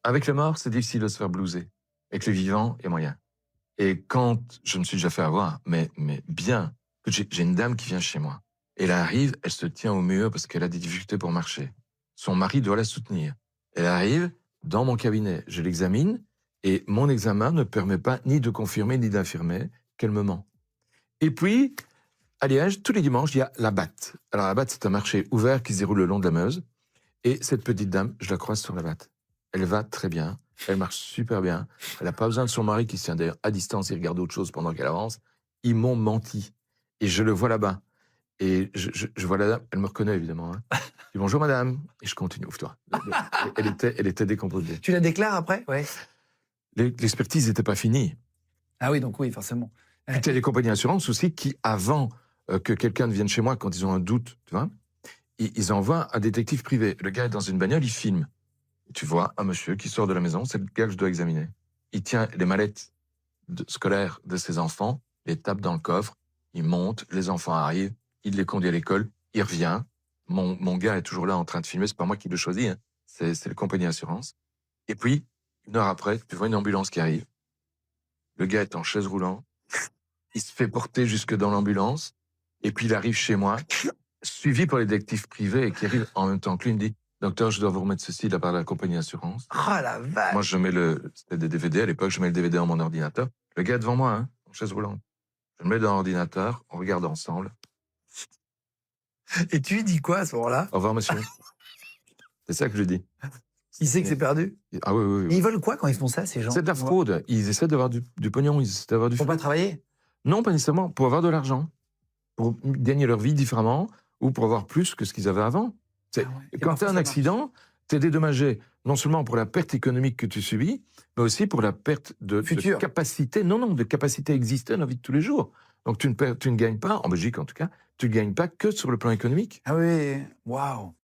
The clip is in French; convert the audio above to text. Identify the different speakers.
Speaker 1: Avec le mort, c'est difficile de se faire blouser. Avec le vivant, il y a moyen. Et quand je me suis déjà fait avoir, mais bien, que j'ai une dame qui vient chez moi. Elle arrive, elle se tient au mur parce qu'elle a des difficultés pour marcher. Son mari doit la soutenir. Elle arrive dans mon cabinet, je l'examine, et mon examen ne permet pas ni de confirmer ni d'infirmer qu'elle me ment. Et puis, à Liège, tous les dimanches, il y a la Batte. Alors la Batte, c'est un marché ouvert qui se déroule le long de la Meuse. Et cette petite dame, je la croise sur la Batte. Elle va très bien, elle marche super bien. Elle n'a pas besoin de son mari qui se tient d'ailleurs à distance et regarde autre chose pendant qu'elle avance. Ils m'ont menti. Et je le vois là-bas. Et je vois la dame, elle me reconnaît évidemment. Hein. Je dis bonjour madame, et je continue, ouvre-toi. Elle était décomposée.
Speaker 2: Tu la déclares après? Ouais.
Speaker 1: L'expertise n'était pas finie.
Speaker 2: Ah oui, donc oui, forcément.
Speaker 1: Puis tu as les compagnies d'assurance aussi qui, avant que quelqu'un ne vienne chez moi quand ils ont un doute, tu vois, ils envoient un détective privé. Le gars est dans une bagnole, il filme. Tu vois un monsieur qui sort de la maison, c'est le gars que je dois examiner. Il tient les mallettes scolaires de ses enfants, les tape dans le coffre, il monte, les enfants arrivent, il les conduit à l'école, il revient. Mon gars est toujours là en train de filmer, c'est pas moi qui le choisis, hein. C'est la compagnie d'assurance. Et puis, 1 heure après, tu vois une ambulance qui arrive. Le gars est en chaise roulante, il se fait porter jusque dans l'ambulance, et puis il arrive chez moi, suivi par les détectives privés, et qui arrive en même temps que lui, il me dit « Docteur, je dois vous remettre ceci de la part de la compagnie d'assurance. »
Speaker 2: Oh la vache!
Speaker 1: Moi, je mets c'était des DVD à l'époque, je mets le DVD dans mon ordinateur. Le gars est devant moi, hein, en chaise roulante. Je le mets dans l'ordinateur, on regarde ensemble.
Speaker 2: Et tu lui dis quoi à ce moment-là?
Speaker 1: Au revoir, monsieur. C'est ça que je lui dis.
Speaker 2: Il sait que c'est perdu?
Speaker 1: Ah oui, oui,
Speaker 2: Et
Speaker 1: oui.
Speaker 2: ils veulent quoi quand ils font ça, ces gens?
Speaker 1: C'est de la fraude. Ils essaient d'avoir du pognon, ils essaient d'avoir du
Speaker 2: Pour
Speaker 1: fric.
Speaker 2: pas travailler?
Speaker 1: Non, pas nécessairement. Pour avoir de l'argent. Pour gagner leur vie différemment ou pour avoir plus que ce qu'ils avaient avant.
Speaker 2: Ah ouais. Et
Speaker 1: Quand tu
Speaker 2: parfois,
Speaker 1: as un
Speaker 2: ça
Speaker 1: accident, tu es dédommagé non seulement pour la perte économique que tu subis, mais aussi pour la perte de
Speaker 2: Futur.
Speaker 1: capacité, de capacité à exister dans la vie de tous les jours. Donc tu ne gagnes pas, en Belgique en tout cas, tu ne gagnes pas que sur le plan économique.
Speaker 2: Ah oui, waouh!